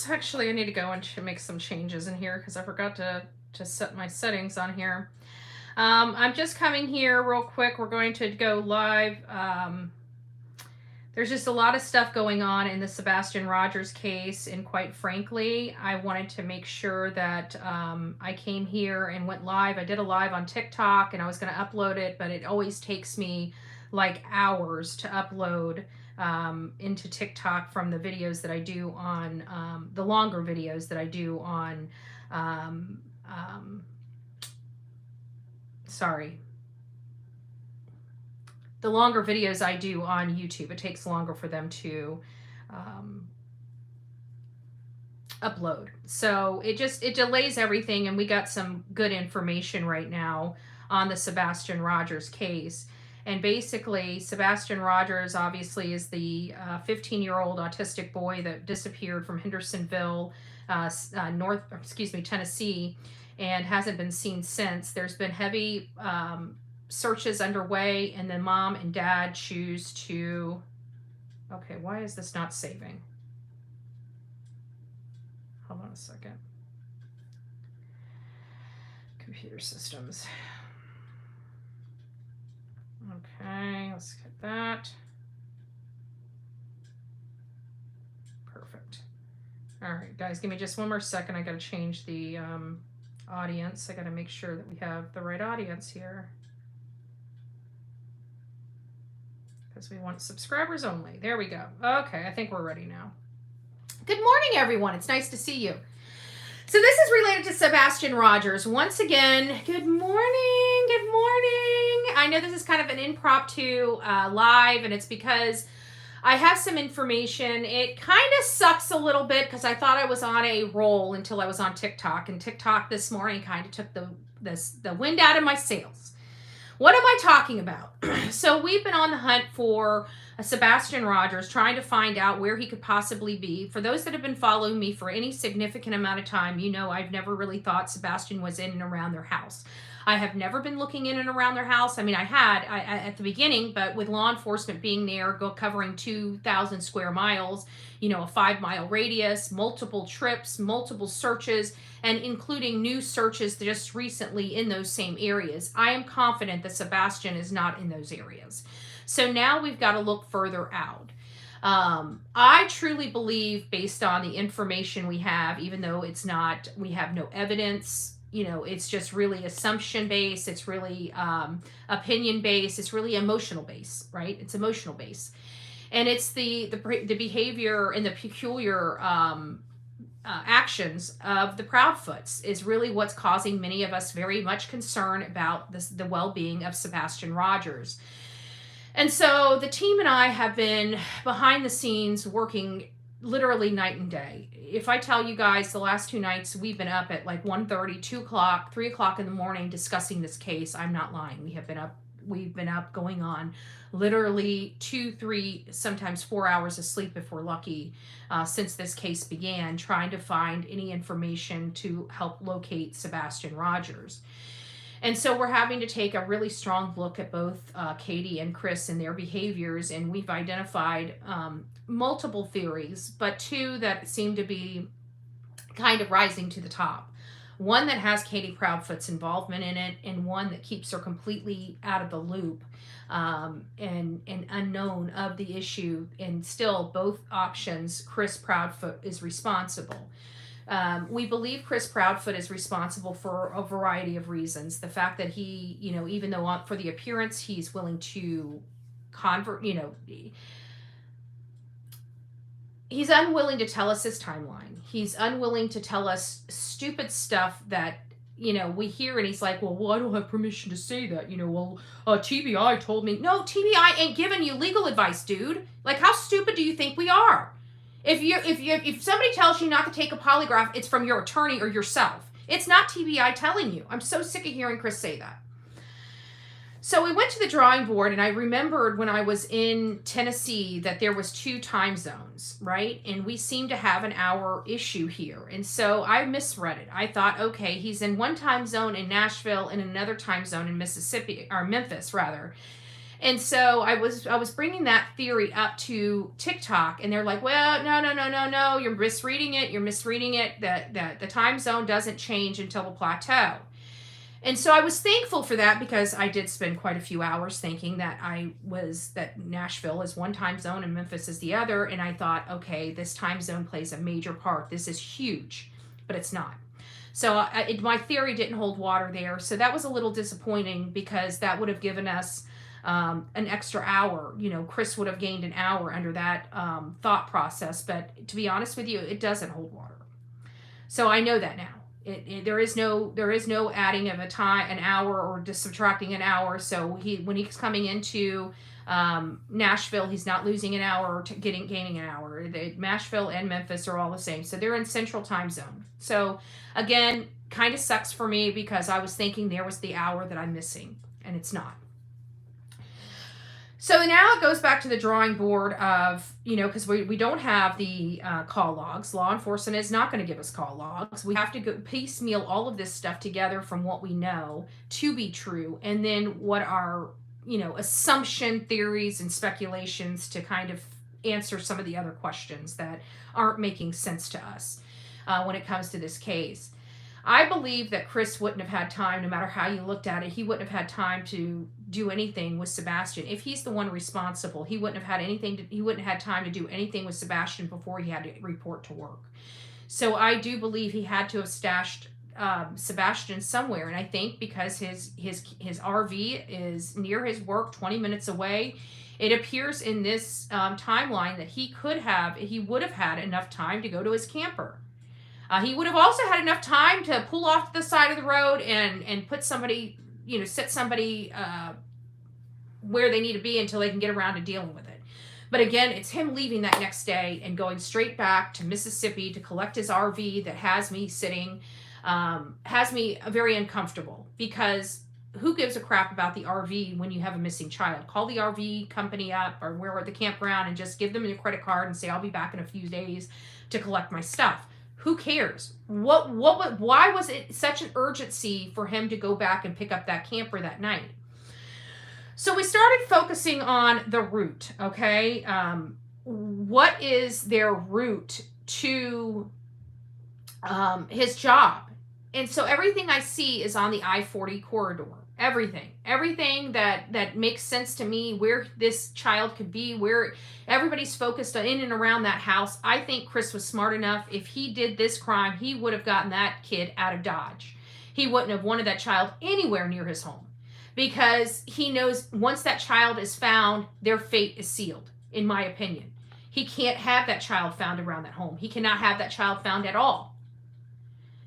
Oops, actually I need to go and make some changes in here because I forgot to set my settings on here. I'm just coming here real quick. We're going to go live. There's just a lot of stuff going on in the Sebastian Rogers case, and quite frankly, I wanted to make sure that I came here and went live. I did a live on TikTok, and I was going to upload it, but it always takes me like hours to upload into TikTok from the videos that I do on the longer videos that I do on the longer videos I do on YouTube. It takes longer for them to upload. So it delays everything, and we got some good information right now on the Sebastian Rogers case. And basically, Sebastian Rogers obviously is the 15-year-old autistic boy that disappeared from Hendersonville, Tennessee, and hasn't been seen since. There's been heavy searches underway, and then mom and dad choose to... Okay, why is this not saving? Hold on a second. Computer systems. Okay, let's get that. Perfect. All right, guys, give me just one more second. I got to change the audience. I got to make sure that we have the right audience here, because we want subscribers only. There we go. Okay, I think we're ready now. Good morning, everyone. It's nice to see you. So this is related to Sebastian Rogers. Once again, good morning, good morning. I know this is kind of an impromptu live, and it's because I have some information. It kind of sucks a little bit because I thought I was on a roll until I was on TikTok, and TikTok this morning kind of took the wind out of my sails. What am I talking about? So we've been on the hunt for Sebastian Rogers, trying to find out where he could possibly be. For those that have been following me for any significant amount of time, you know I've never really thought Sebastian was in and around their house. I have never been looking in and around their house. I mean, I had at the beginning, but with law enforcement being there, covering 2,000 square miles, you know, a 5-mile radius, multiple trips, multiple searches, and including new searches just recently in those same areas, I am confident that Sebastian is not in those areas. So now we've got to look further out. I truly believe, based on the information we have, even though it's not, we have no evidence, you know, it's just really assumption based, it's really opinion based, it's really emotional based, right? It's emotional based. And it's the behavior and the peculiar actions of the Proudfoots is really what's causing many of us very much concern about the well-being of Sebastian Rogers. And so the team and I have been behind the scenes working literally night and day. If I tell you guys, the last 2 nights we've been up at like 1:30, 2 o'clock, 3 o'clock in the morning discussing this case, I'm not lying. We've been up going on literally 2, 3, sometimes 4 hours of sleep if we're lucky, since this case began, trying to find any information to help locate Sebastian Rogers. And so we're having to take a really strong look at both Katie and Chris and their behaviors, and we've identified multiple theories, but 2 that seem to be kind of rising to the top. One that has Katie Proudfoot's involvement in it, and one that keeps her completely out of the loop and unknown of the issue. And still, both options, Chris Proudfoot is responsible. We believe Chris Proudfoot is responsible for a variety of reasons. The fact that he, you know, even though for the appearance he's willing to convert, you know, he's unwilling to tell us his timeline. He's unwilling to tell us stupid stuff that, you know, we hear, and he's like, well, I don't have permission to say that. You know, well, TBI told me. No, TBI ain't giving you legal advice, dude. Like, how stupid do you think we are? If somebody tells you not to take a polygraph, it's from your attorney or yourself. It's not TBI telling you. I'm so sick of hearing Chris say that. So we went to the drawing board, and I remembered when I was in Tennessee that there was 2 time zones, right? And we seem to have an hour issue here. And so I misread it. I thought, okay, he's in one time zone in Nashville and another time zone in Mississippi, or Memphis rather. And so I was bringing that theory up to TikTok, and they're like, well, no, you're misreading it. You're misreading it. That the time zone doesn't change until the plateau. And so I was thankful for that, because I did spend quite a few hours thinking that Nashville is one time zone and Memphis is the other. And I thought, okay, this time zone plays a major part. This is huge, but it's not. So my theory didn't hold water there. So that was a little disappointing, because that would have given us an extra hour. Chris would have gained an hour under that thought process. But to be honest with you, it doesn't hold water. So I know that now. There is no adding of an hour, or just subtracting an hour. So when he's coming into Nashville, he's not losing an hour or gaining an hour. Nashville and Memphis are all the same. So they're in central time zone. So again, kind of sucks for me, because I was thinking there was the hour that I'm missing, and it's not. So now it goes back to the drawing board of, because we don't have the call logs. Law enforcement is not going to give us call logs. We have to go piecemeal all of this stuff together from what we know to be true, and then what are, assumption theories and speculations to kind of answer some of the other questions that aren't making sense to us when it comes to this case. I believe that Chris wouldn't have had time, no matter how you looked at it, he wouldn't have had time to do anything with Sebastian. If he's the one responsible, he wouldn't have had time to do anything with Sebastian before he had to report to work. So I do believe he had to have stashed Sebastian somewhere. And I think because his RV is near his work, 20 minutes away, it appears in this timeline that he would have had enough time to go to his camper. He would have also had enough time to pull off to the side of the road and put somebody, sit somebody where they need to be until they can get around to dealing with it. But again, it's him leaving that next day and going straight back to Mississippi to collect his RV that has me very uncomfortable, because who gives a crap about the RV when you have a missing child? Call the RV company up, or where we're at the campground, and just give them your credit card and say, I'll be back in a few days to collect my stuff. Who cares? Why was it such an urgency for him to go back and pick up that camper that night? So we started focusing on the route, okay? What is their route to his job? And so everything I see is on the I-40 corridor. Everything that makes sense to me, where this child could be, where everybody's focused in and around that house. I think Chris was smart enough. If he did this crime, he would have gotten that kid out of Dodge. He wouldn't have wanted that child anywhere near his home, because he knows once that child is found, their fate is sealed, in my opinion. He can't have that child found around that home. He cannot have that child found at all.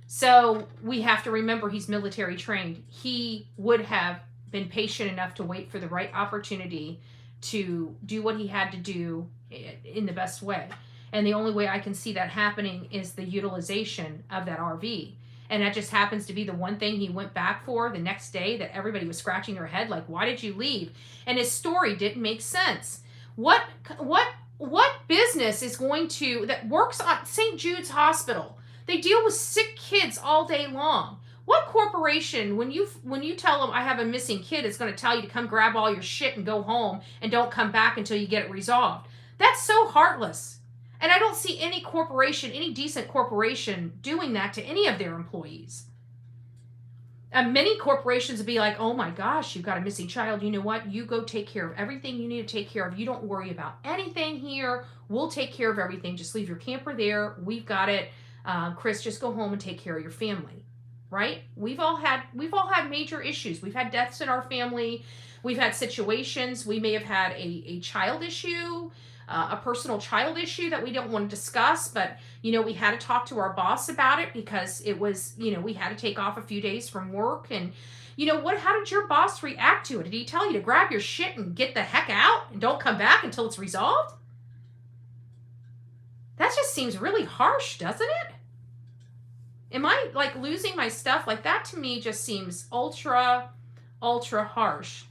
So we have to remember he's military trained. He would have been patient enough to wait for the right opportunity to do what he had to do in the best way. And the only way I can see that happening is the utilization of that RV. And that just happens to be the one thing he went back for the next day that everybody was scratching their head like, why did you leave? And his story didn't make sense. What business is going to, that works at St. Jude's Hospital? They deal with sick kids all day long. What corporation, when you tell them I have a missing kid, is going to tell you to come grab all your shit and go home and don't come back until you get it resolved? That's so heartless. And I don't see any corporation, any decent corporation, doing that to any of their employees. Many corporations would be like, oh my gosh, you've got a missing child. You know what? You go take care of everything you need to take care of. You don't worry about anything here. We'll take care of everything. Just leave your camper there. We've got it. Chris, just go home and take care of your family, right? We've all had major issues. We've had deaths in our family. We've had situations. We may have had a child issue, a personal child issue that we don't want to discuss, but, we had to talk to our boss about it, because it was, we had to take off a few days from work. And, how did your boss react to it? Did he tell you to grab your shit and get the heck out and don't come back until it's resolved? That just seems really harsh, doesn't it? Am I losing my stuff? That to me just seems ultra harsh.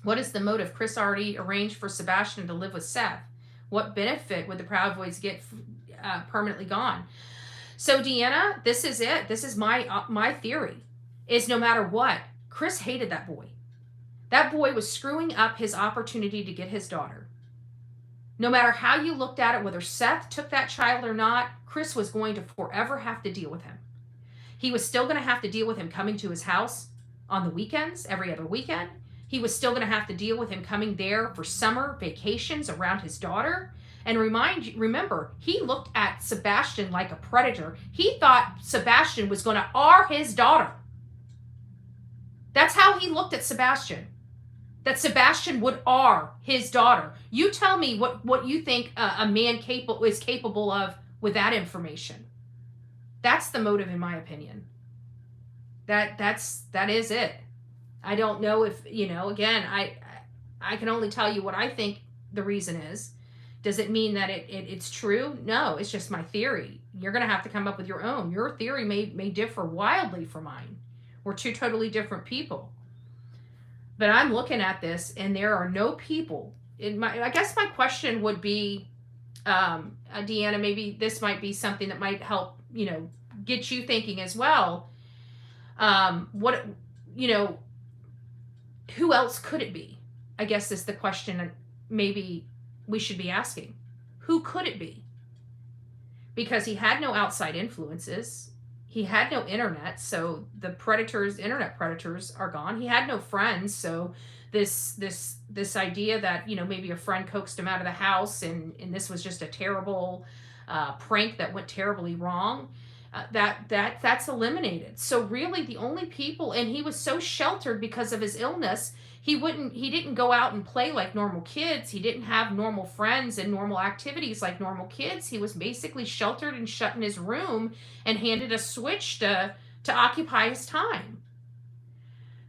What is the motive? Chris already arranged for Sebastian to live with Seth. What benefit would the Proud Boys get permanently gone? So Deanna, this is it. This is my theory, is no matter what, Chris hated that boy. That boy was screwing up his opportunity to get his daughter. No matter how you looked at it, whether Seth took that child or not, Chris was going to forever have to deal with him. He was still going to have to deal with him coming to his house on the weekends, every other weekend. He was still going to have to deal with him coming there for summer vacations around his daughter. And remember, he looked at Sebastian like a predator. He thought Sebastian was going to R his daughter. That's how he looked at Sebastian. That Sebastian would R his daughter. You tell me what you think a man is capable of with that information. That's the motive, in my opinion. That is it. I don't know if, again, I can only tell you what I think the reason is. Does it mean that it's true? No, it's just my theory. You're going to have to come up with your own. Your theory may differ wildly from mine. We're two totally different people. But I'm looking at this, and there are no people. I guess my question would be, Deanna, maybe this might be something that might help, get you thinking as well. Who else could it be? I guess is the question maybe we should be asking. Who could it be? Because he had no outside influences. He had no internet, so the internet predators are gone. He had no friends, so this idea that, maybe a friend coaxed him out of the house and this was just a terrible prank that went terribly wrong, that's eliminated. So really the only people, and he was so sheltered because of his illness, he didn't go out and play like normal kids. He didn't have normal friends and normal activities like normal kids. He was basically sheltered and shut in his room and handed a switch to occupy his time.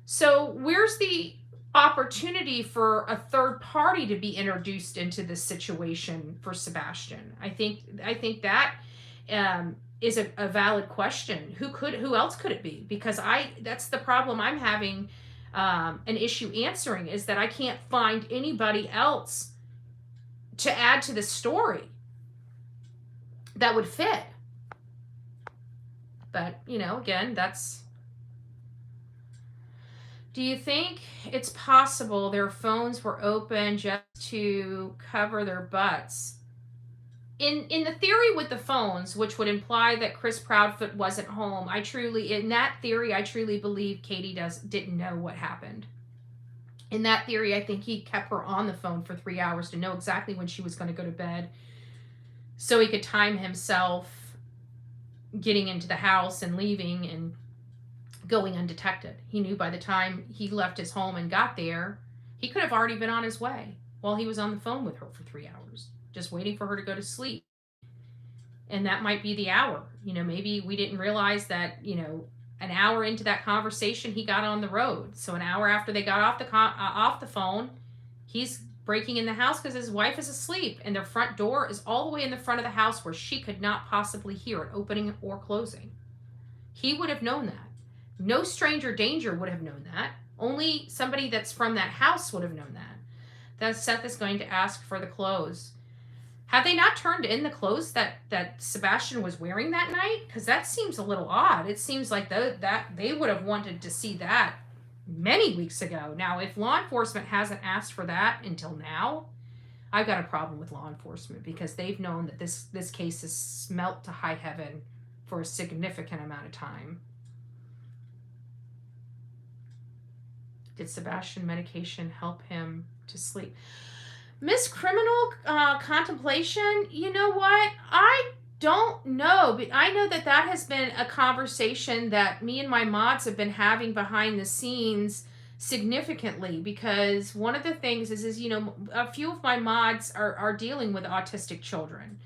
So where's the opportunity for a third party to be introduced into this situation for Sebastian? I think that is a valid question. Who else could it be? Because that's the problem I'm having an issue answering, is that I can't find anybody else to add to the story that would fit. But, again, do you think it's possible their phones were open just to cover their butts? In the theory with the phones, which would imply that Chris Proudfoot wasn't home, in that theory, I truly believe Katie didn't know what happened. In that theory, I think he kept her on the phone for 3 hours to know exactly when she was going to go to bed, so he could time himself getting into the house and leaving and going undetected. He knew by the time he left his home and got there, he could have already been on his way while he was on the phone with her for 3 hours. Just waiting for her to go to sleep. And that might be the hour. Maybe we didn't realize that, an hour into that conversation, he got on the road. So an hour after they got off the phone, he's breaking in the house because his wife is asleep. And their front door is all the way in the front of the house where she could not possibly hear it opening or closing. He would have known that. No stranger danger would have known that. Only somebody that's from that house would have known that. That Seth is going to ask for the clothes. Have they not turned in the clothes that Sebastian was wearing that night? Because that seems a little odd. It seems like that they would have wanted to see that many weeks ago. Now, if law enforcement hasn't asked for that until now, I've got a problem with law enforcement, because they've known that this case has smelt to high heaven for a significant amount of time. Did Sebastian medication help him to sleep? Miss Criminal Contemplation, you know what? I don't know, but I know that has been a conversation that me and my mods have been having behind the scenes significantly, because one of the things is a few of my mods are dealing with autistic children.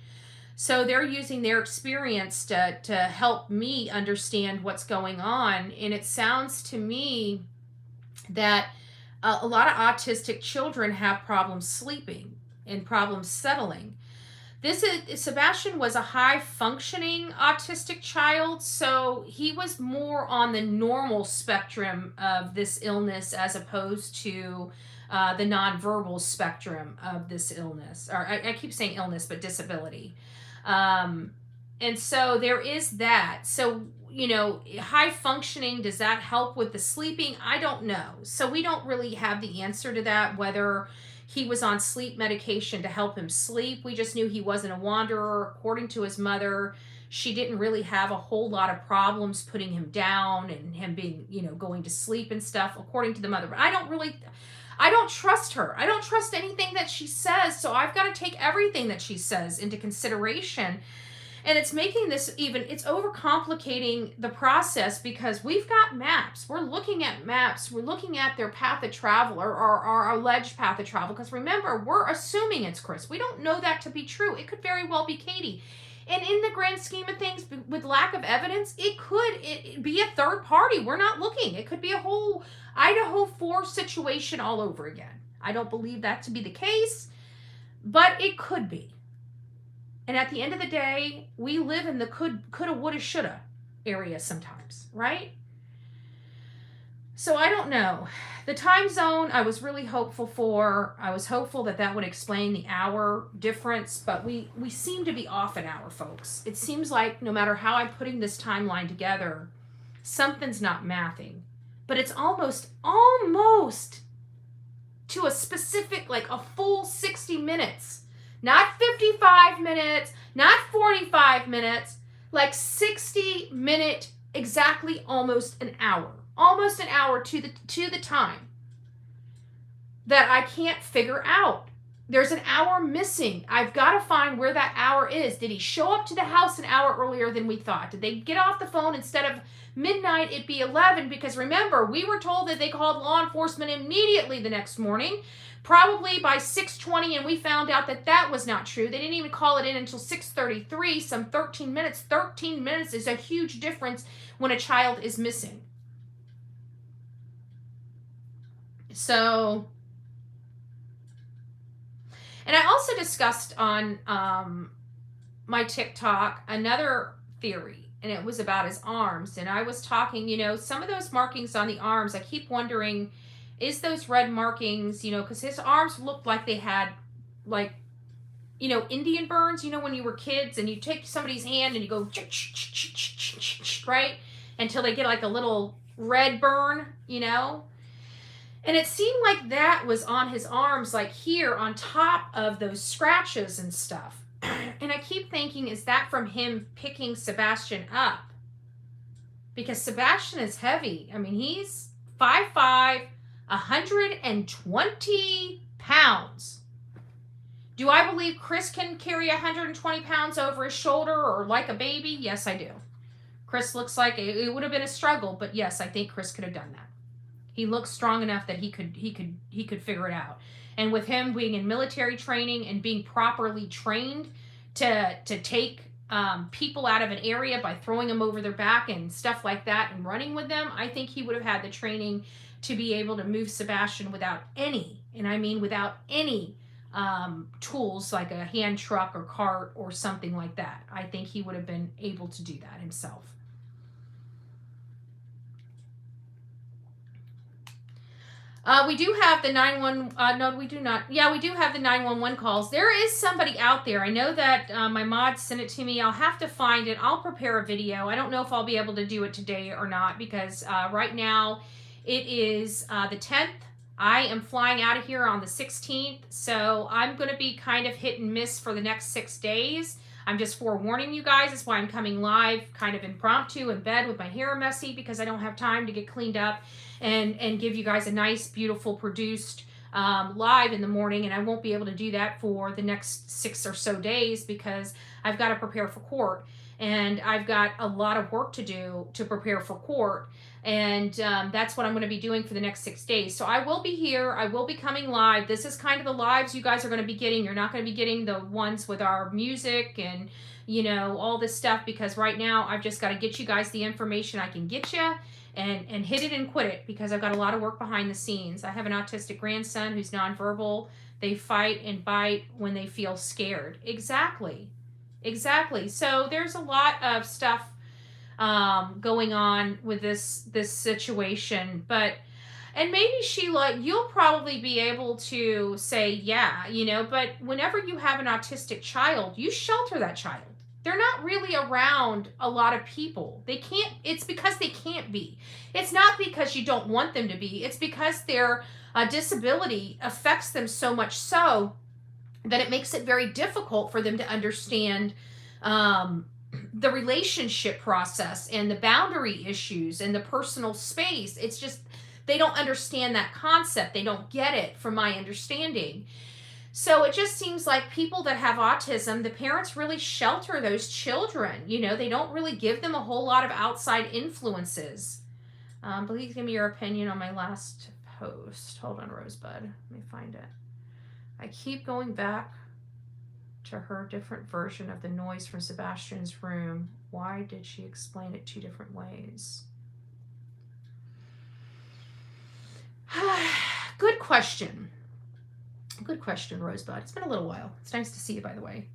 So they're using their experience to help me understand what's going on. And it sounds to me that a lot of autistic children have problems sleeping and problems settling. Sebastian was a high functioning autistic child, so he was more on the normal spectrum of this illness as opposed to the nonverbal spectrum of this illness. Or I keep saying illness, but disability. And so there is that. So high functioning, does that help with the sleeping? I don't know. So we don't really have the answer to that, whether he was on sleep medication to help him sleep. We just knew he wasn't a wanderer. According to his mother, she didn't really have a whole lot of problems putting him down and him being, going to sleep and stuff, according to the mother. But I don't trust her. I don't trust anything that she says. So I've got to take everything that she says into consideration. And it's making this it's overcomplicating the process, because we've got maps. We're looking at maps. We're looking at their path of travel, or our alleged path of travel. Because remember, we're assuming it's Chris. We don't know that to be true. It could very well be Katie. And in the grand scheme of things, with lack of evidence, it could be a third party. We're not looking. It could be a whole Idaho 4 situation all over again. I don't believe that to be the case, but it could be. And at the end of the day, we live in the coulda, woulda, shoulda area sometimes, right? So I don't know. The time zone, I was really hopeful for. I was hopeful that would explain the hour difference, but we seem to be off an hour, folks. It seems like no matter how I'm putting this timeline together, something's not mathing. But it's almost to a specific, like a full 60 minutes. Not 55 minutes, not 45 minutes, like 60 minute, exactly almost an hour. Almost an hour to the time that I can't figure out. There's an hour missing. I've got to find where that hour is. Did he show up to the house an hour earlier than we thought? Did they get off the phone instead of midnight, it'd be 11? Because remember, we were told that they called law enforcement immediately the next morning, probably by 6:20, and we found out that was not true. They didn't even call it in until 6:33, some 13 minutes. 13 minutes is a huge difference when a child is missing. So, and I also discussed on my TikTok another theory, and it was about his arms. And I was talking, some of those markings on the arms, I keep wondering, is those red markings, because his arms looked like they had, like, Indian burns, when you were kids and you take somebody's hand and you go, right? Until they get like a little red burn, And it seemed like that was on his arms, like here on top of those scratches and stuff. And I keep thinking, is that from him picking Sebastian up? Because Sebastian is heavy. I mean, he's 5'5", 120 pounds. Do I believe Chris can carry 120 pounds over his shoulder or like a baby? Yes, I do. Chris looks like it would have been a struggle, but yes, I think Chris could have done that. He looks strong enough that he could figure it out. And with him being in military training and being properly trained to take people out of an area by throwing them over their back and stuff like that and running with them, I think he would have had the training to be able to move Sebastian without any, and I mean without any tools like a hand truck or cart or something like that. I think he would have been able to do that himself. We do have the 911, no, we do not. Yeah, we do have the 911 calls. There is somebody out there. I know that my mod sent it to me. I'll have to find it. I'll prepare a video. I don't know if I'll be able to do it today or not, because right now it is the 10th. I am flying out of here on the 16th, so I'm going to be kind of hit and miss for the next 6 days. I'm just forewarning you guys. That's why I'm coming live kind of impromptu in bed with my hair messy, because I don't have time to get cleaned up and give you guys a nice, beautiful, produced live in the morning. And I won't be able to do that for the next 6 or so days, because I've got to prepare for court. And I've got a lot of work to do to prepare for court. And that's what I'm going to be doing for the next 6 days. So I will be here. I will be coming live. This is kind of the lives you guys are going to be getting. You're not going to be getting the ones with our music and, all this stuff, because right now I've just got to get you guys the information I can get you and hit it and quit it, because I've got a lot of work behind the scenes. I have an autistic grandson who's nonverbal. They fight and bite when they feel scared. Exactly. So there's a lot of stuff going on with this situation, and maybe Sheila, you'll probably be able to say, yeah, but whenever you have an autistic child, you shelter that child. They're not really around a lot of people. They can't, it's because they can't be. It's not because you don't want them to be. It's because their disability affects them so much so that it makes it very difficult for them to understand the relationship process and the boundary issues and the personal space. It's just, they don't understand that concept. They don't get it from my understanding. So it just seems like people that have autism, the parents really shelter those children. You know, they don't really give them a whole lot of outside influences. Please give me your opinion on my last post. Hold on, Rosebud. Let me find it. I keep going back to her different version of the noise from Sebastian's room. Why did she explain it 2 different ways? Good question. Good question, Rosebud. It's been a little while. It's nice to see you, by the way.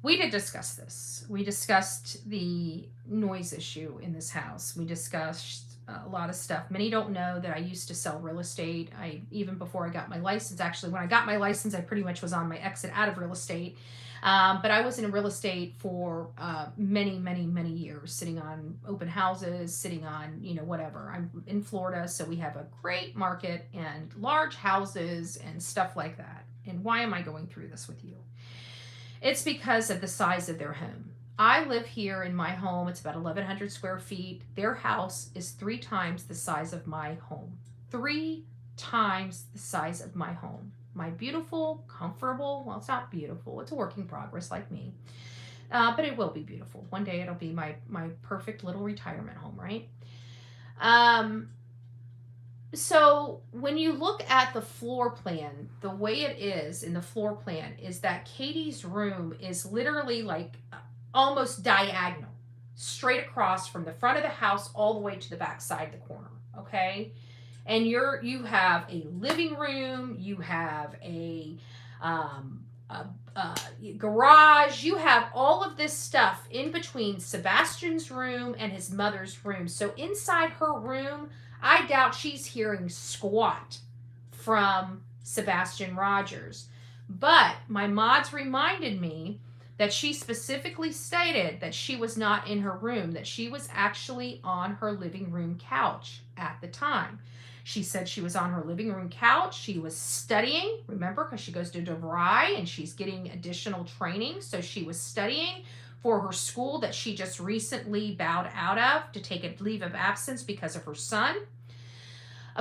We did discuss this. We discussed the noise issue in this house. We discussed a lot of stuff. Many don't know that I used to sell real estate. Even before I got my license, actually, when I got my license, I pretty much was on my exit out of real estate. But I was in real estate for many, many, many years, sitting on open houses, sitting on, you know, whatever. I'm in Florida, so we have a great market and large houses and stuff like that. And why am I going through this with you? It's because of the size of their home. I live here in my home. It's about 1,100 square feet. Their house is 3 times the size of my home. 3 times the size of my home. My beautiful, comfortable, well, it's not beautiful. It's a work in progress like me. But it will be beautiful. One day it'll be my perfect little retirement home, right? So when you look at the floor plan, the way it is in the floor plan is that Katie's room is literally like almost diagonal, straight across from the front of the house all the way to the back side of the corner, okay? And you have a living room, you have a garage, you have all of this stuff in between Sebastian's room and his mother's room. So inside her room, I doubt she's hearing squat from Sebastian Rogers. But my mods reminded me that she specifically stated that she was not in her room, that she was actually on her living room couch at the time. She said she was on her living room couch. She was studying, remember, because she goes to DeVry and she's getting additional training. So she was studying for her school that she just recently bowed out of to take a leave of absence because of her son.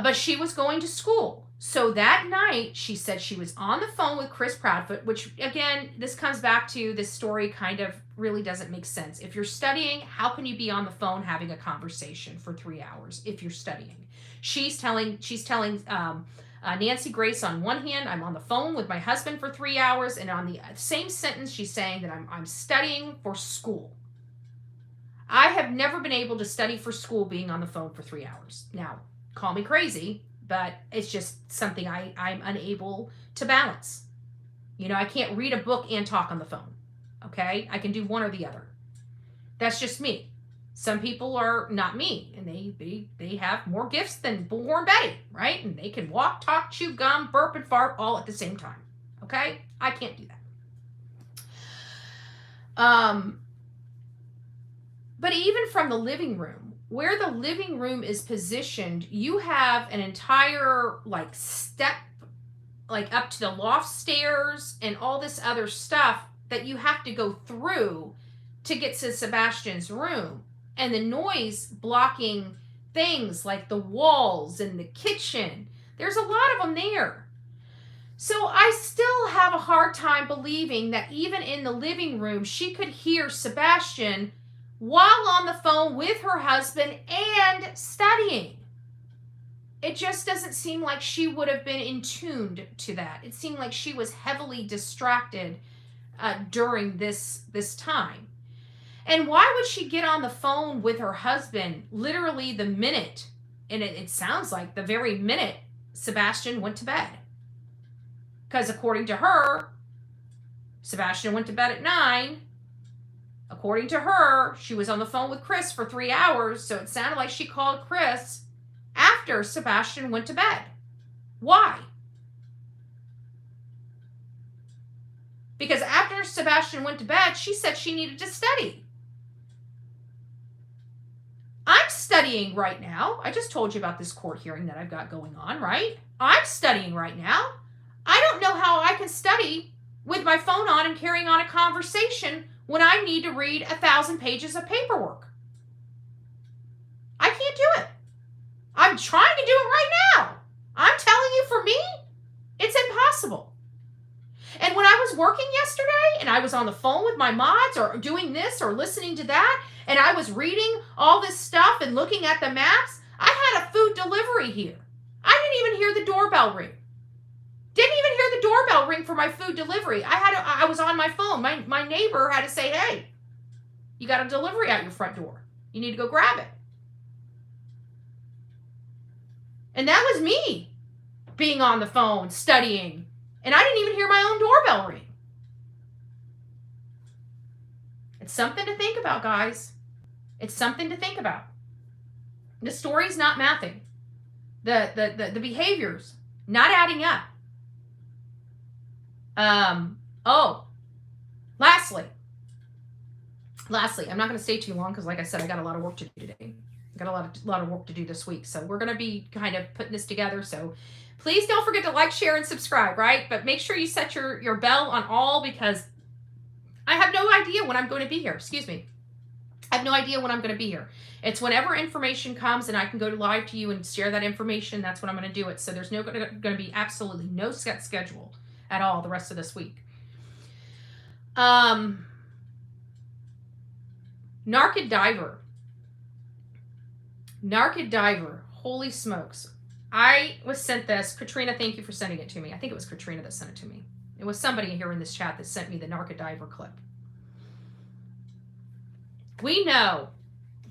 But she was going to school. So that night, she said she was on the phone with Chris Proudfoot, which, again, this comes back to this story kind of really doesn't make sense. If you're studying, how can you be on the phone having a conversation for 3 hours if you're studying? She's telling Nancy Grace on one hand, I'm on the phone with my husband for 3 hours, and on the same sentence, she's saying that I'm studying for school. I have never been able to study for school being on the phone for 3 hours. Now, call me crazy, but it's just something I'm unable to balance. You know, I can't read a book and talk on the phone, okay? I can do one or the other. That's just me. Some people are not me, and they have more gifts than Bullhorn Betty, right? And they can walk, talk, chew gum, burp, and fart all at the same time, okay? I can't do that. But even from the living room, where the living room is positioned, you have an entire like step, like up to the loft stairs and all this other stuff that you have to go through to get to Sebastian's room. And the noise blocking things like the walls and the kitchen. There's a lot of them there. So I still have a hard time believing that even in the living room, she could hear Sebastian while on the phone with her husband and studying. It just doesn't seem like she would have been in tuned to that. It seemed like she was heavily distracted during this time. And why would she get on the phone with her husband literally the minute, and it sounds like the very minute Sebastian went to bed? Because according to her, Sebastian went to bed at 9. According to her, she was on the phone with Chris for 3 hours, so it sounded like she called Chris after Sebastian went to bed. Why? Because after Sebastian went to bed, she said she needed to study. I'm studying right now. I just told you about this court hearing that I've got going on, right? I'm studying right now. I don't know how I can study with my phone on and carrying on a conversation when I need to read 1,000 pages of paperwork. I can't do it. I'm trying to do it right now. I'm telling you, for me, it's impossible. And when I was working yesterday and I was on the phone with my mods or doing this or listening to that, and I was reading all this stuff and looking at the maps, I had a food delivery here. I didn't even hear the doorbell ring. Didn't even hear the doorbell ring for my food delivery. I was on my phone. My neighbor had to say, hey, you got a delivery at your front door. You need to go grab it. And that was me being on the phone, studying. And I didn't even hear my own doorbell ring. It's something to think about, guys. It's something to think about. The story's not mathing. The behaviors not adding up. Lastly, I'm not going to stay too long because, like I said, I got a lot of work to do today. I got a lot of work to do this week. So we're going to be kind of putting this together. So please don't forget to like, share, and subscribe, right? But make sure you set your bell on all, because I have no idea when I'm going to be here. Excuse me. I have no idea when I'm going to be here. It's whenever information comes and I can go live to you and share that information, that's when I'm going to do it. So there's going to be absolutely no set schedule at all the rest of this week. Narc-Diver. Narc-Diver. Holy smokes. I was sent this. Katrina, thank you for sending it to me. I think it was Katrina that sent it to me. It was somebody here in this chat that sent me the Narc-Diver clip. We know.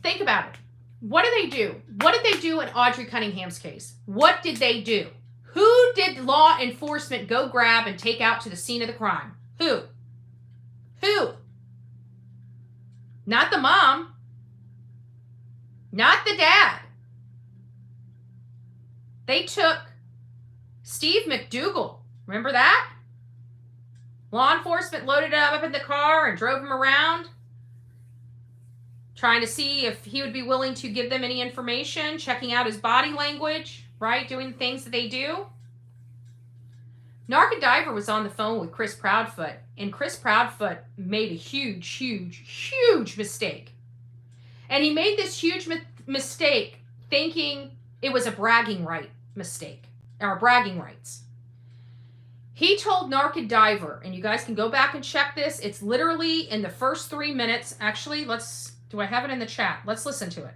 Think about it. What do they do? What did they do in Audrey Cunningham's case? What did they do? Who did law enforcement go grab and take out to the scene of the crime? Who? Who? Not the mom. Not the dad. They took Steve McDougal. Remember that? Law enforcement loaded him up in the car and drove him around, trying to see if he would be willing to give them any information, checking out his body language, right? Doing things that they do. Narc-Diver was on the phone with Chris Proudfoot, and Chris Proudfoot made a huge mistake. And he made this huge mistake thinking it was a bragging right mistake, or bragging rights. He told Narc-Diver, and you guys can go back and check this. It's literally in the first 3 minutes. Actually, do I have it in the chat? Let's listen to it.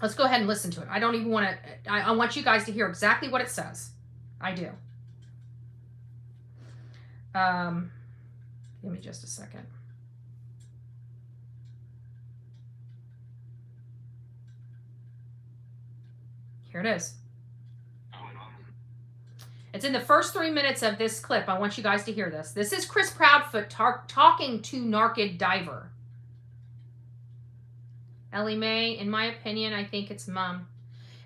Let's go ahead and listen to it. I don't even want to, I want you guys to hear exactly what it says. I do. Give me just a second. Here it is. It's in the first 3 minutes of this clip. I want you guys to hear this. This is Chris Proudfoot talking to Narc-Diver. Ellie Mae, in my opinion, I think it's mom.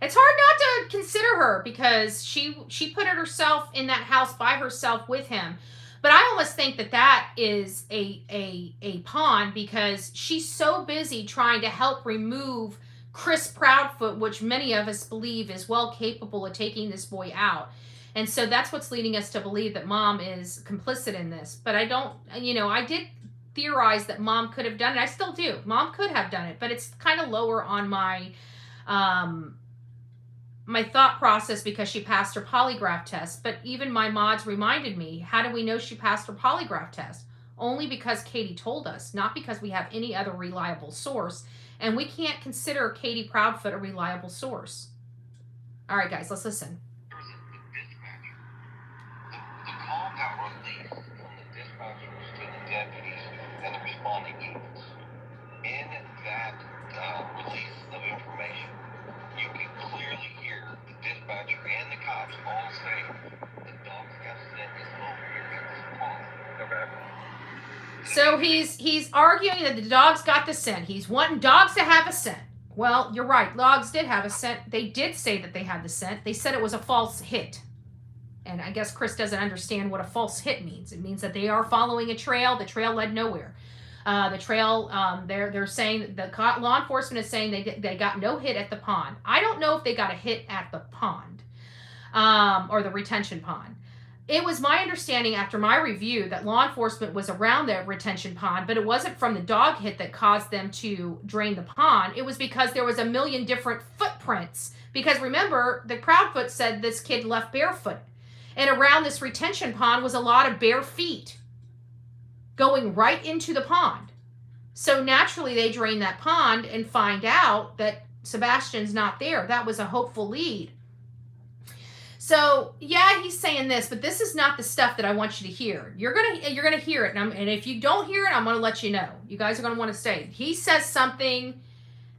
It's hard not to consider her because she put it herself in that house by herself with him. But I almost think that is a pawn, because she's so busy trying to help remove Chris Proudfoot, which many of us believe is well capable of taking this boy out. And so that's what's leading us to believe that mom is complicit in this. But I don't, I did theorize that mom could have done it. I still do. Mom could have done it, but it's kind of lower on my my thought process because she passed her polygraph test. But even my mods reminded me, how do we know she passed her polygraph test? Only because Katie told us, not because we have any other reliable source. And we can't consider Katie Proudfoot a reliable source. All right, guys, let's listen. The call got released from the dispatchers to the deputies and the responding units. In that release of information, you can clearly hear the dispatcher and the cops all say the dog's got sent is over here at this pond. Okay. So he's arguing that the dogs got the scent. He's wanting dogs to have a scent. Well, you're right. Dogs did have a scent. They did say that they had the scent. They said it was a false hit. And I guess Chris doesn't understand what a false hit means. It means that they are following a trail. The trail led nowhere. The trail, they're saying, the law enforcement is saying they got no hit at the pond. I don't know if they got a hit at the pond or the retention pond. It was my understanding after my review that law enforcement was around the retention pond, but it wasn't from the dog hit that caused them to drain the pond. It was because there was a million different footprints. Because remember, the Proudfoot said this kid left barefoot. And around this retention pond was a lot of bare feet going right into the pond. So naturally they drain that pond and find out that Sebastian's not there. That was a hopeful lead. So yeah, he's saying this, but this is not the stuff that I want you to hear. You're gonna hear it, and if you don't hear it, I'm gonna let you know. You guys are gonna want to stay. He says something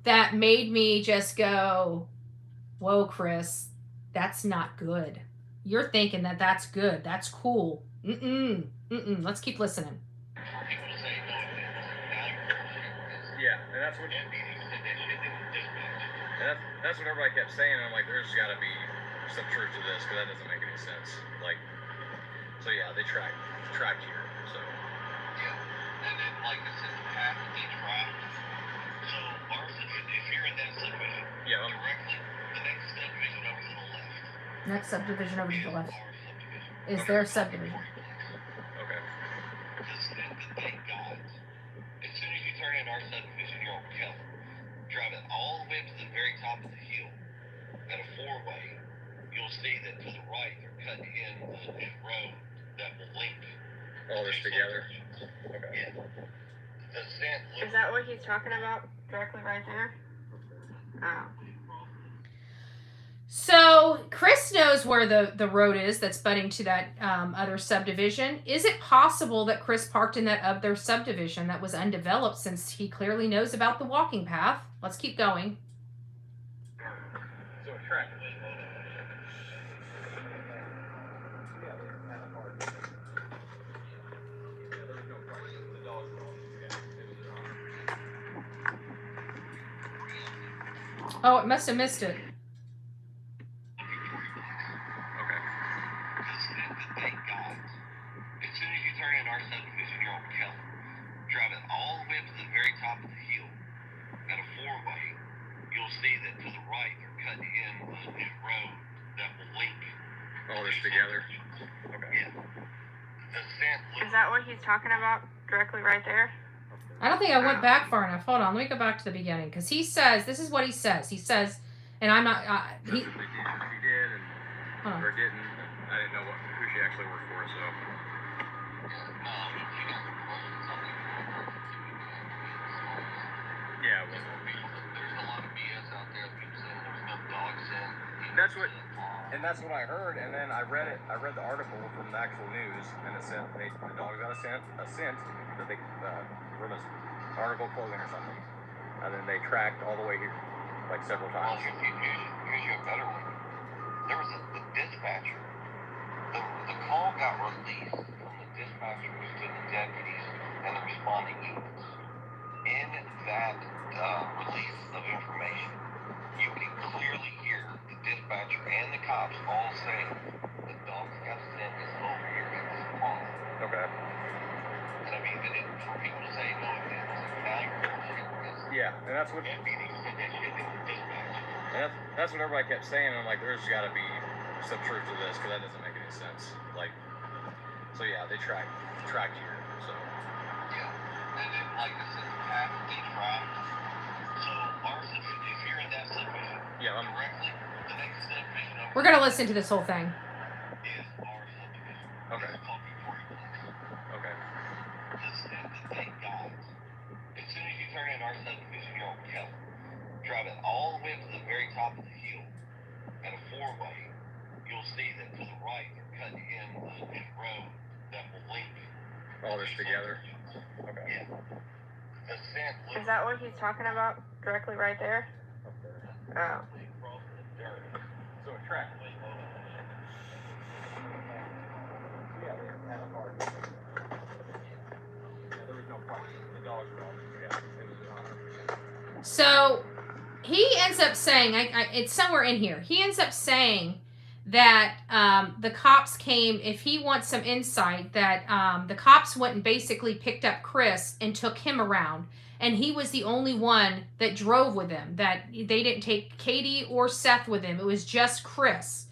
that made me just go, "Whoa, Chris, that's not good." You're thinking that that's good, that's cool. Let's keep listening. Yeah, and that's what everybody kept saying, and I'm like, there's got to be some truth to this, because that doesn't make any sense. Like, so yeah, they tracked here, so. Yeah, and then like I said, they tracked. So if you're in that subdivision, yeah, directly, the next subdivision over to the left. Next subdivision over to the left Our subdivision. is their subdivision. Okay. The step that they got, as soon as you turn in our subdivision, you're on Keller. Drive it all the way to the very top of the hill at a four-way. You'll see that to the right they're cutting in the new road that will link All this together. Okay. Yeah. The Is that what he's talking about directly right there? Oh. So Chris knows where the road is that's butting to that other subdivision. Is it possible that Chris parked in that other subdivision that was undeveloped, since he clearly knows about the walking path? Let's keep going. So a track. Oh, it must have missed it. Together. Okay. Is that what he's talking about directly right there? I don't think I went back far enough. Hold on, let me go back to the beginning, because he says, this is what he says. He says, and I'm not, He did, and or didn't. I didn't know who she actually worked for, so. Yeah. Well, there's a lot of BS out there. People saying there's no dogs in. That's what I heard, and then I read it. I read the article from the actual news, and it said the dogs got a scent that they from an article clothing or something, and then they tracked all the way here, like several Well, times. here's your better one. There was the dispatcher. The call got released from the dispatchers to the deputies and the responding units. In that release of information, you can clearly hear the dispatcher and the cops all saying the dogs got sent is over here at this pond. Okay. And I mean, for people to say no, now you're bullshit. Yeah, and that's what. Deputies said that shit in the dispatch. And that's what everybody kept saying, and I'm like, there's got to be some truth to this, because that doesn't make any sense. Like, so yeah, they tracked here, so. Yeah, and then like I said, they tracked. So if you're in that subdivision, Yeah, directly, the next subdivision over we're gonna listen to this whole thing. is our subdivision. Okay. It's called Victoria Place. Okay. The step that they got, as soon as you turn in our subdivision, you're on Keller. Drive it all the way to the very top of the hill at a four-way. You'll see that to the right they're cutting in the new road that will link All this together. Okay. Yeah. The St. Is that what he's talking about directly right there? Oh. So a track. Yeah, they had a car. Yeah, there was no problem. The dogs were all together. It was 100%. So he ends up saying, it's somewhere in here, he ends up saying that the cops came, if he wants some insight, that the cops went and basically picked up Chris and took him around. And he was the only one that drove with him, that they didn't take Katie or Seth with him. It was just Chris.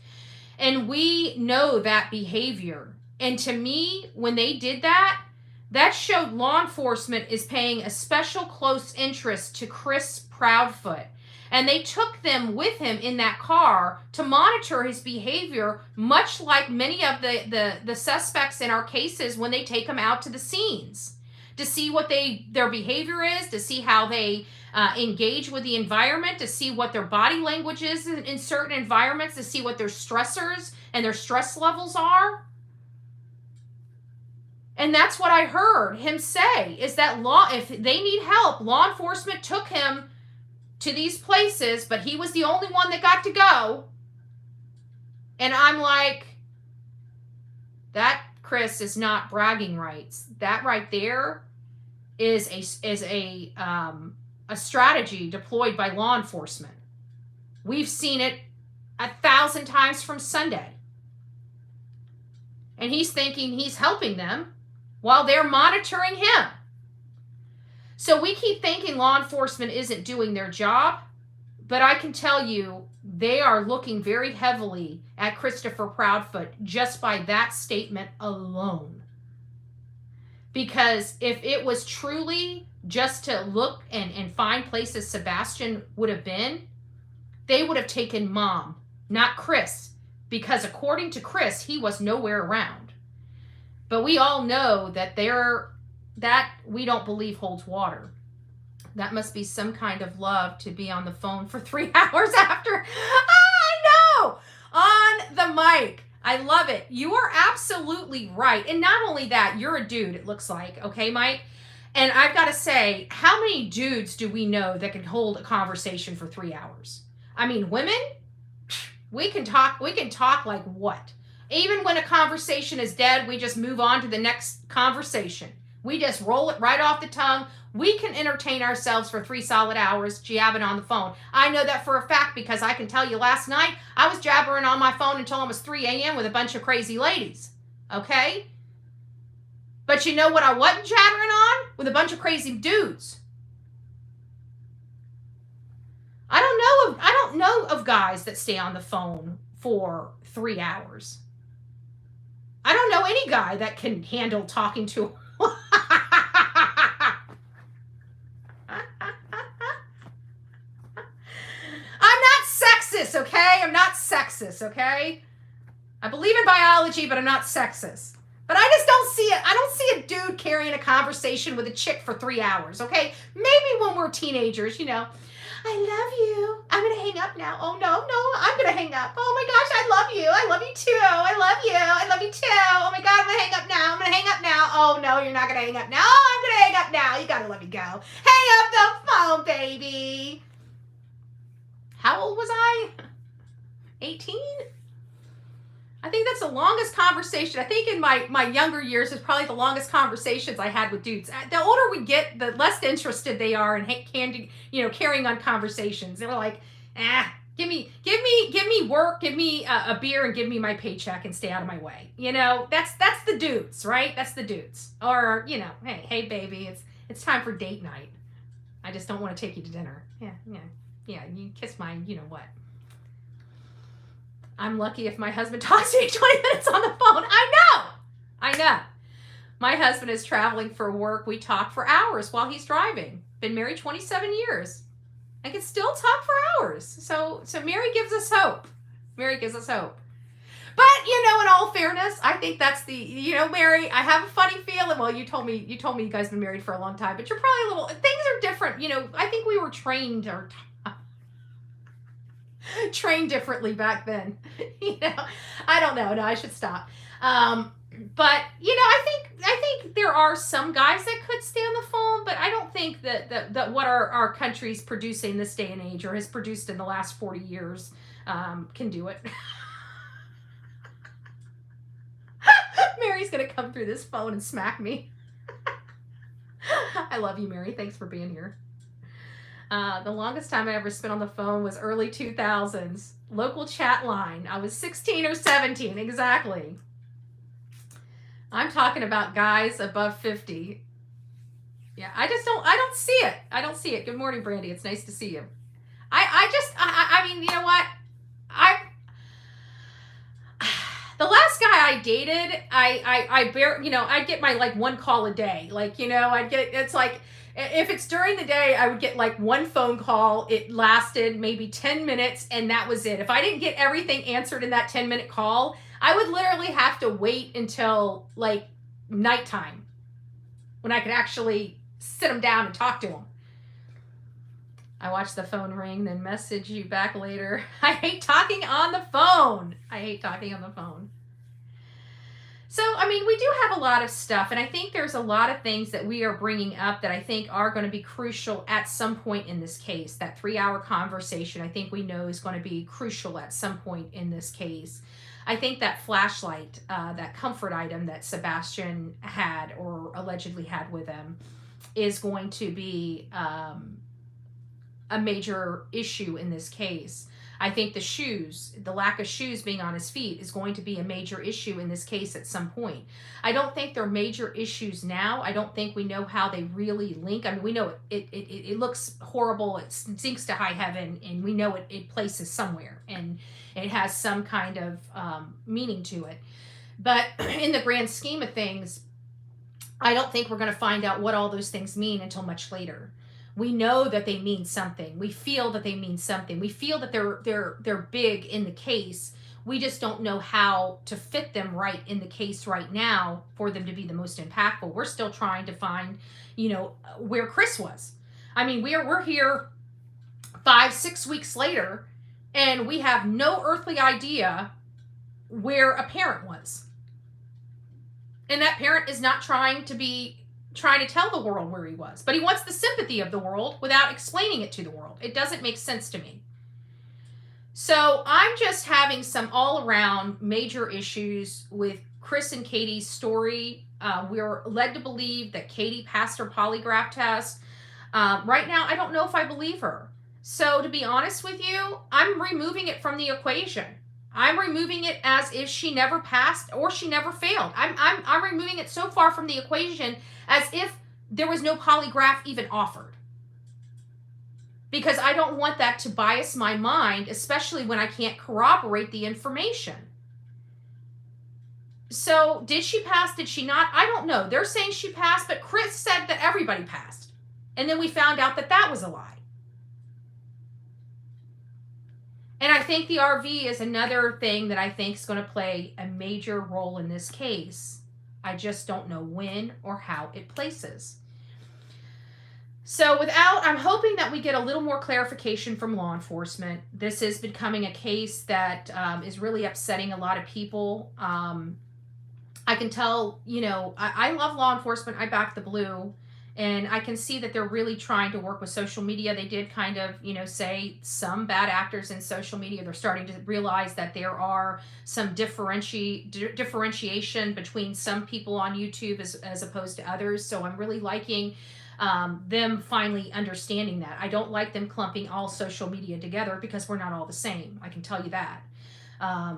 And we know that behavior. And to me, when they did that, that showed law enforcement is paying a special close interest to Chris Proudfoot. And they took them with him in that car to monitor his behavior, much like many of the suspects in our cases when they take them out to the scenes, to see what their behavior is, to see how they engage with the environment, to see what their body language is in certain environments, to see what their stressors and their stress levels are. And that's what I heard him say, is that if they need help, law enforcement took him to these places, but he was the only one that got to go. And I'm like, that, Chris, is not bragging rights. That right there is a strategy deployed by law enforcement. We've seen it 1,000 times from Sunday. And he's thinking he's helping them while they're monitoring him. So we keep thinking law enforcement isn't doing their job, but I can tell you they are looking very heavily at Christopher Proudfoot just by that statement alone. Because if it was truly just to look and find places Sebastian would have been, they would have taken Mom, not Chris. Because according to Chris, he was nowhere around. But we all know that that we don't believe holds water. That must be some kind of love to be on the phone for 3 hours after. I know! On the mic. I love it. You are absolutely right. And not only that, you're a dude, it looks like. Okay, Mike? And I've got to say, how many dudes do we know that can hold a conversation for 3 hours? I mean, women, we can talk like what? Even when a conversation is dead, we just move on to the next conversation. We just roll it right off the tongue. We can entertain ourselves for 3 solid hours jabbing on the phone. I know that for a fact because I can tell you last night, I was jabbering on my phone until almost 3 a.m. with a bunch of crazy ladies. Okay? But you know what I wasn't jabbering on? With a bunch of crazy dudes. I don't know of guys that stay on the phone for 3 hours. I don't know any guy that can handle talking to I'm not sexist, okay? I'm not sexist, okay? I believe in biology, but I'm not sexist. But I just don't see it. I don't see a dude carrying a conversation with a chick for 3 hours, okay? Maybe when we're teenagers, you know. I love you. I'm going to hang up now. Oh, no, I'm going to hang up. Oh, my gosh, I love you. I love you, too. I love you. I love you, too. Oh, my God, I'm going to hang up now. I'm going to hang up now. Oh, no, you're not going to hang up now. Oh, I'm going to hang up now. You got to let me go. Hang up the phone, baby. How old was I? 18? I think that's the longest conversation. I think in my younger years is probably the longest conversations I had with dudes. The older we get, the less interested they are in carrying on conversations. They're like, give me work, give me a beer, and give me my paycheck, and stay out of my way. You know, that's the dudes, right? That's the dudes. Or hey baby, it's time for date night. I just don't want to take you to dinner. Yeah. You kiss my, you know what. I'm lucky if my husband talks to me 20 minutes on the phone. I know. My husband is traveling for work. We talk for hours while he's driving. Been married 27 years. I can still talk for hours. So Mary gives us hope. Mary gives us hope. But, in all fairness, I think that's Mary, I have a funny feeling. Well, you told me you guys have been married for a long time, but you're probably things are different. I think we were trained differently back then. I don't know. No, I should stop. But I think there are some guys that could stay on the phone, but I don't think that what our country's producing this day and age, or has produced in the last 40 years, can do it. Mary's gonna come through this phone and smack me. I love you, Mary. Thanks for being here. The longest time I ever spent on the phone was early 2000s. Local chat line. I was 16 or 17, exactly. I'm talking about guys above 50. Yeah, I don't see it. I don't see it. Good morning, Brandy. It's nice to see you. I mean, you know what? The last guy I dated, I'd get my like one call a day. Like, it's like, if it's during the day, I would get like one phone call. It lasted maybe 10 minutes and that was it. If I didn't get everything answered in that 10-minute call, I would literally have to wait until like nighttime when I could actually sit them down and talk to them. I watch the phone ring, then message you back later. I hate talking on the phone. So, I mean, we do have a lot of stuff, and I think there's a lot of things that we are bringing up that I think are going to be crucial at some point in this case. That 3-hour conversation, I think we know is going to be crucial at some point in this case. I think that flashlight, that comfort item that Sebastian had or allegedly had with him, is going to be a major issue in this case. I think the lack of shoes being on his feet is going to be a major issue in this case at some point. I don't think they're major issues now. I don't think we know how they really link. I mean, we know it looks horrible. It sinks to high heaven, and we know it places somewhere, and it has some kind of meaning to it. But in the grand scheme of things, I don't think we're going to find out what all those things mean until much later. We know that they mean something. We feel that they mean something. We feel that they're big in the case. We just don't know how to fit them right in the case right now for them to be the most impactful. We're still trying to find, where Chris was. I mean, we're here 5-6 weeks later, and we have no earthly idea where a parent was. And that parent is not trying to tell the world where he was, but he wants the sympathy of the world without explaining it to the world. It doesn't make sense to me. So I'm just having some all-around major issues with Chris and Katie's story. We're led to believe that Katie passed her polygraph test. Right now, I don't know if I believe her. So to be honest with you, I'm removing it from the equation. I'm removing it as if she never passed or she never failed. I'm removing it so far from the equation as if there was no polygraph even offered. Because I don't want that to bias my mind, especially when I can't corroborate the information. So did she pass? Did she not? I don't know. They're saying she passed, but Chris said that everybody passed. And then we found out that that was a lie. And I think the RV is another thing that I think is going to play a major role in this case. I just don't know when or how it places. So I'm hoping that we get a little more clarification from law enforcement. This is becoming a case that is really upsetting a lot of people. I can tell, I love law enforcement. I back the blue. And I can see that they're really trying to work with social media. They did kind of, say some bad actors in social media. They're starting to realize that there are some differentiation between some people on YouTube as opposed to others. So I'm really liking them finally understanding that. I don't like them clumping all social media together because we're not all the same. I can tell you that. I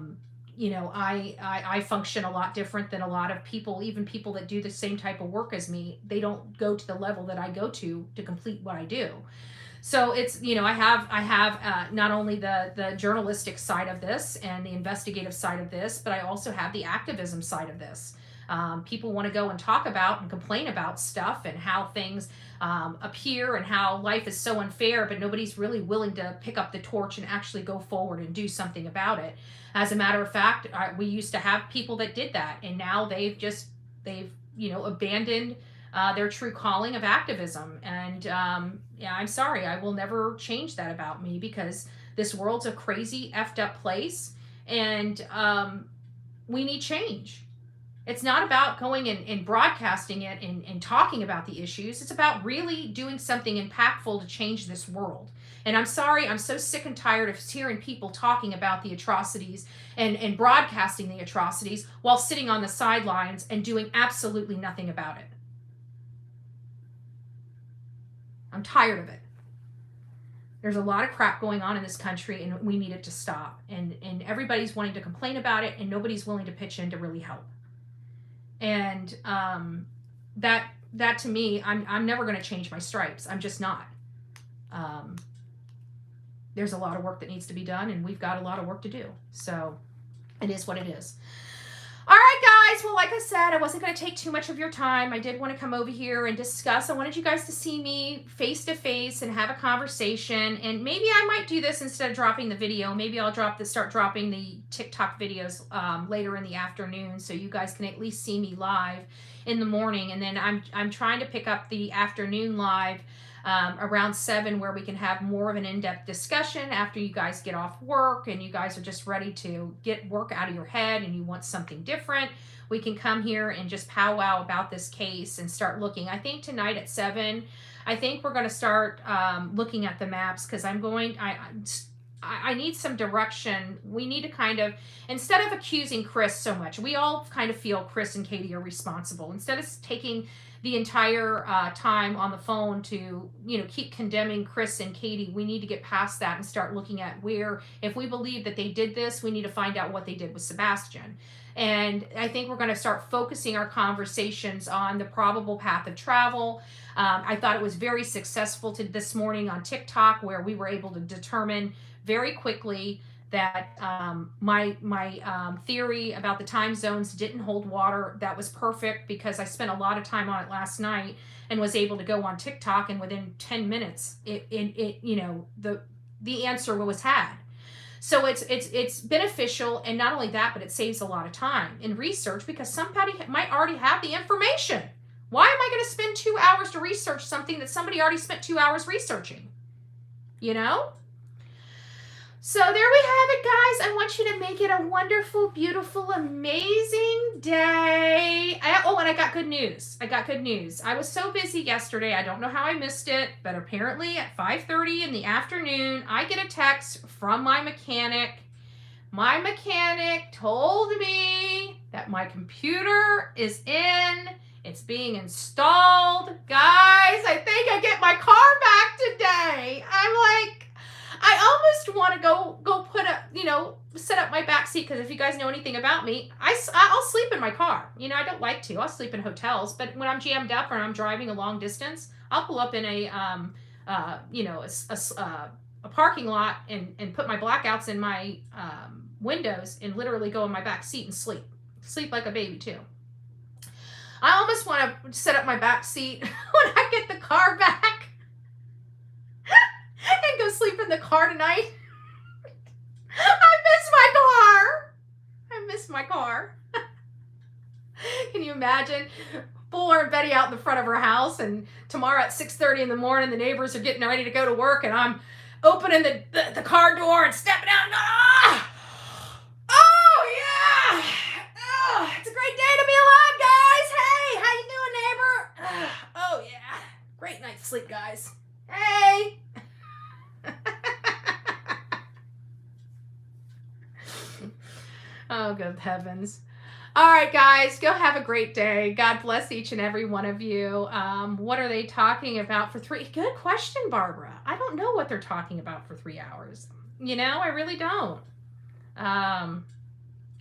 function a lot different than a lot of people, even people that do the same type of work as me. They don't go to the level that I go to complete what I do. So it's, I have not only the journalistic side of this and the investigative side of this, but I also have the activism side of this. People want to go and talk about and complain about stuff and how things appear and how life is so unfair, but nobody's really willing to pick up the torch and actually go forward and do something about it. As a matter of fact, we used to have people that did that, and now they've abandoned their true calling of activism. And I'm sorry, I will never change that about me, because this world's a crazy, effed up place, and we need change. It's not about going and broadcasting it and talking about the issues. It's about really doing something impactful to change this world. And I'm sorry, I'm so sick and tired of hearing people talking about the atrocities and broadcasting the atrocities while sitting on the sidelines and doing absolutely nothing about it. I'm tired of it. There's a lot of crap going on in this country, and we need it to stop. And everybody's wanting to complain about it, and nobody's willing to pitch in to really help. And that to me, I'm never going to change my stripes. I'm just not. There's a lot of work that needs to be done, and we've got a lot of work to do. So it is what it is. All right, guys. Well, like I said, I wasn't going to take too much of your time. I did want to come over here and discuss. I wanted you guys to see me face to face and have a conversation. And maybe I might do this instead of dropping the video. Maybe I'll start dropping the TikTok videos later in the afternoon, so you guys can at least see me live in the morning. And then I'm trying to pick up the afternoon live around 7, where we can have more of an in-depth discussion after you guys get off work and you guys are just ready to get work out of your head and you want something different. We can come here and just powwow about this case and start looking. I think tonight at 7, I think we're going to start looking at the maps, because I need some direction. We need to kind of, instead of accusing Chris so much, we all kind of feel Chris and Katie are responsible. Instead of taking the entire time on the phone to, keep condemning Chris and Katie, we need to get past that and start looking at where, if we believe that they did this, we need to find out what they did with Sebastian. And I think we're going to start focusing our conversations on the probable path of travel. I thought it was very successful this morning on TikTok, where we were able to determine very quickly that my theory about the time zones didn't hold water. That was perfect, because I spent a lot of time on it last night and was able to go on TikTok, and within 10 minutes, the answer was had. So it's beneficial, and not only that, but it saves a lot of time in research, because somebody might already have the information. Why am I going to spend 2 hours to research something that somebody already spent 2 hours researching? So there we have it, guys. I want you to make it a wonderful, beautiful, amazing day. And I got good news. I was so busy yesterday. I don't know how I missed it, but apparently at 5:30 in the afternoon, I get a text from my mechanic. My mechanic told me that my computer is in. It's being installed. Guys, I think I get my car back today. I'm like, I almost want to go put set up my back seat, because if you guys know anything about me, I'll sleep in my car. I don't like to. I'll sleep in hotels, but when I'm jammed up or I'm driving a long distance, I'll pull up in a parking lot and put my blackouts in my windows and literally go in my back seat and sleep like a baby too. I almost want to set up my back seat when I get the car back and go sleep in the car tonight. I miss my car. Can you imagine Bullhornbetty out in the front of her house, and tomorrow at 6:30 in the morning, the neighbors are getting ready to go to work, and I'm opening the car door and stepping out and going, oh yeah! Oh, it's a great day to be alive, guys. Hey, how you doing, neighbor? Oh yeah, great night's sleep, guys. Hey. Oh, good heavens. All right, guys, go have a great day. God bless each and every one of you. What are they talking about for 3? Good question, Barbara. I don't know what they're talking about for 3 hours. I really don't. And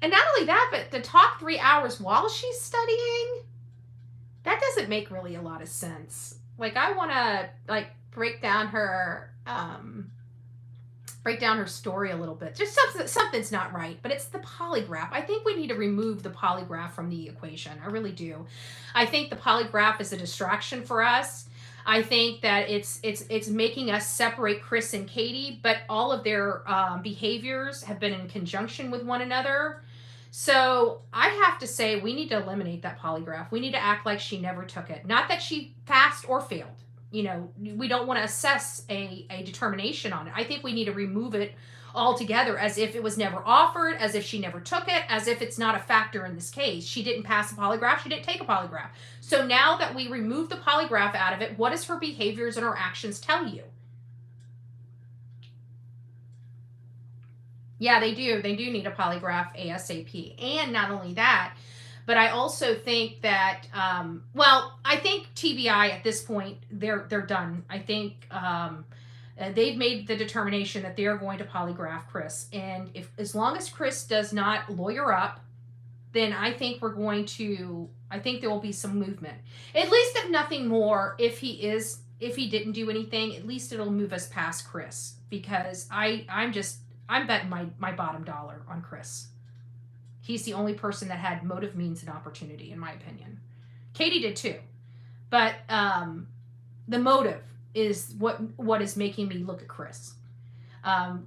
not only that, but to talk 3 hours while she's studying, that doesn't make really a lot of sense. Like, I want to break down her story a little bit. Just something's not right, but it's the polygraph. I think we need to remove the polygraph from the equation. I really do. I think the polygraph is a distraction for us. I think that it's making us separate Chris and Katie, but all of their behaviors have been in conjunction with one another. So I have to say, we need to eliminate that polygraph. We need to act like she never took it. Not that she passed or failed. We don't want to assess a determination on it. I think we need to remove it altogether, as if it was never offered, as if she never took it, as if it's not a factor in this case. She didn't pass a polygraph. She didn't take a polygraph. So now that we remove the polygraph out of it, what does her behaviors and her actions tell you? Yeah, they do. They do need a polygraph ASAP. And not only that, but I also think that, I think TBI at this point, they're done. I think They've made the determination that they are going to polygraph Chris. And as long as Chris does not lawyer up, then I think there will be some movement. At least if nothing more, if he didn't do anything, at least it'll move us past Chris, because I'm betting my bottom dollar on Chris. He's the only person that had motive, means, and opportunity, in my opinion. Katie did too. But the motive is what is making me look at Chris.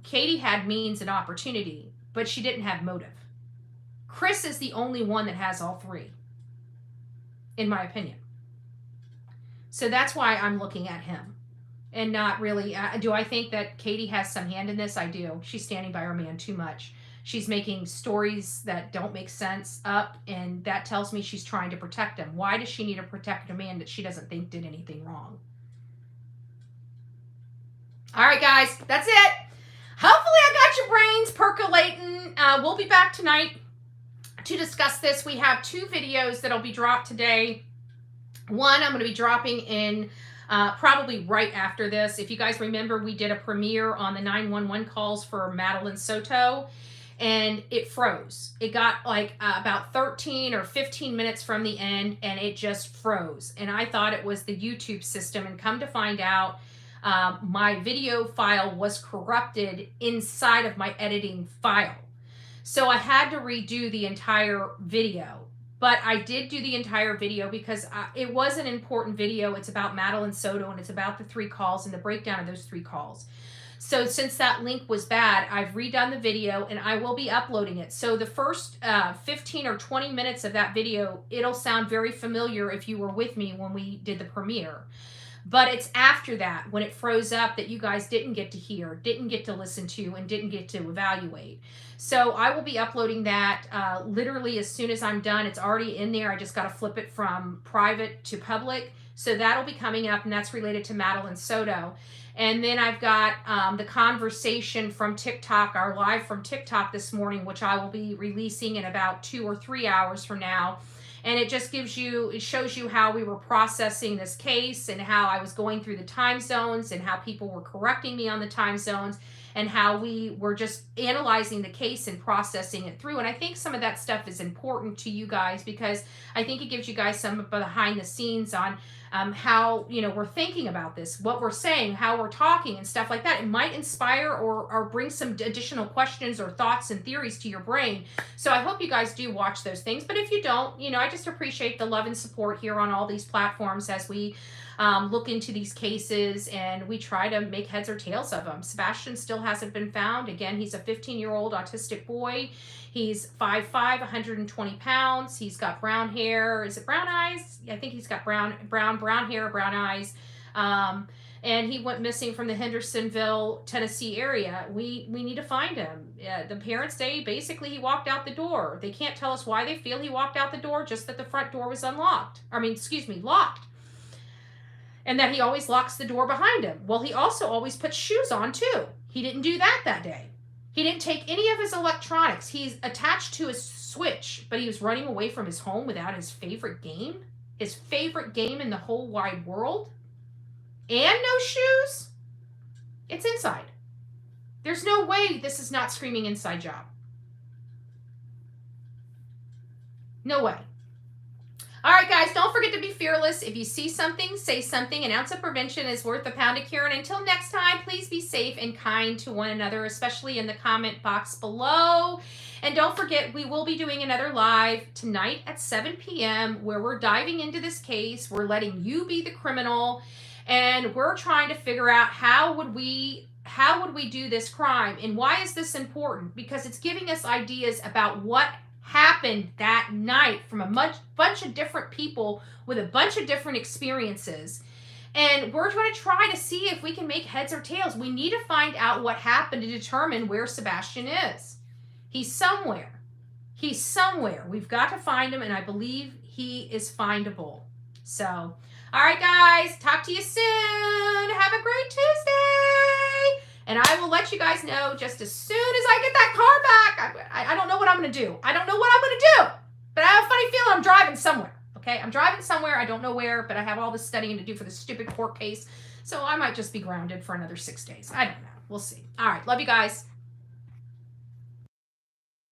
Katie had means and opportunity, but she didn't have motive. Chris is the only one that has all three, in my opinion. So that's why I'm looking at him, and not really. Do I think that Katie has some hand in this? I do. She's standing by her man too much. She's making stories that don't make sense up, and that tells me she's trying to protect him. Why does she need to protect a man that she doesn't think did anything wrong? All right, guys, that's it. Hopefully I got your brains percolating. We'll be back tonight to discuss this. We have 2 videos that'll be dropped today. One I'm going to be dropping in probably right after this. If you guys remember, we did a premiere on the 911 calls for Madeline Soto, and it froze. It got like about 13 or 15 minutes from the end, and it just froze. And I thought it was the YouTube system, and come to find out, my video file was corrupted inside of my editing file. So I had to redo the entire video. But I did do the entire video because it was an important video. It's about Madeline Soto, and it's about the 3 calls and the breakdown of those 3 calls. So since that link was bad, I've redone the video, and I will be uploading it. So the first 15 or 20 minutes of that video, it'll sound very familiar if you were with me when we did the premiere. But it's after that, when it froze up, that you guys didn't get to hear, didn't get to listen to, and didn't get to evaluate. So I will be uploading that literally as soon as I'm done. It's already in there. I just got to flip it from private to public. So that'll be coming up, and that's related to Madeline Soto. And then I've got the conversation from TikTok, our live from TikTok this morning, which I will be releasing in about 2 or 3 hours from now. And it just it shows you how we were processing this case, and how I was going through the time zones, and how people were correcting me on the time zones, and how we were just analyzing the case and processing it through. And I think some of that stuff is important to you guys, because I think it gives you guys some behind the scenes on how, we're thinking about this, what we're saying, how we're talking, and stuff like that. It might inspire or bring some additional questions or thoughts and theories to your brain. So I hope you guys do watch those things. But if you don't, I just appreciate the love and support here on all these platforms as we look into these cases, and we try to make heads or tails of them. Sebastian still hasn't been found. Again, he's a 15-year-old autistic boy. He's 5'5", 120 pounds. He's got brown hair. Is it brown eyes? I think he's got brown hair, brown eyes. And he went missing from the Hendersonville, Tennessee area. We need to find him. The parents say basically he walked out the door. They can't tell us why they feel he walked out the door, just that the front door was locked. And that he always locks the door behind him. Well, he also always puts shoes on too. He didn't do that day. He didn't take any of his electronics. He's attached to his Switch, but he was running away from his home without his favorite game in the whole wide world, and no shoes. It's inside. There's no way this is not screaming inside job. No way. All right, guys, don't forget to be fearless. If you see something, say something. An ounce of prevention is worth a pound of cure. And until next time, please be safe and kind to one another, especially in the comment box below. And don't forget, we will be doing another live tonight at 7 p.m. where we're diving into this case. We're letting you be the criminal, and we're trying to figure out how would we do this crime, and why is this important? Because it's giving us ideas about what happened that night from a bunch of different people with a bunch of different experiences. And we're going to try to see if we can make heads or tails. We need to find out what happened to determine where Sebastian is. He's somewhere. We've got to find him, and I believe he is findable. So, all right, guys, talk to you soon. Have a great Tuesday. And I will let you guys know just as soon as I get that car back. I don't know what I'm going to do. But I have a funny feeling I'm driving somewhere. Okay, I'm driving somewhere. I don't know where, but I have all this studying to do for this stupid court case. So I might just be grounded for another 6 days. I don't know. We'll see. All right. Love you guys.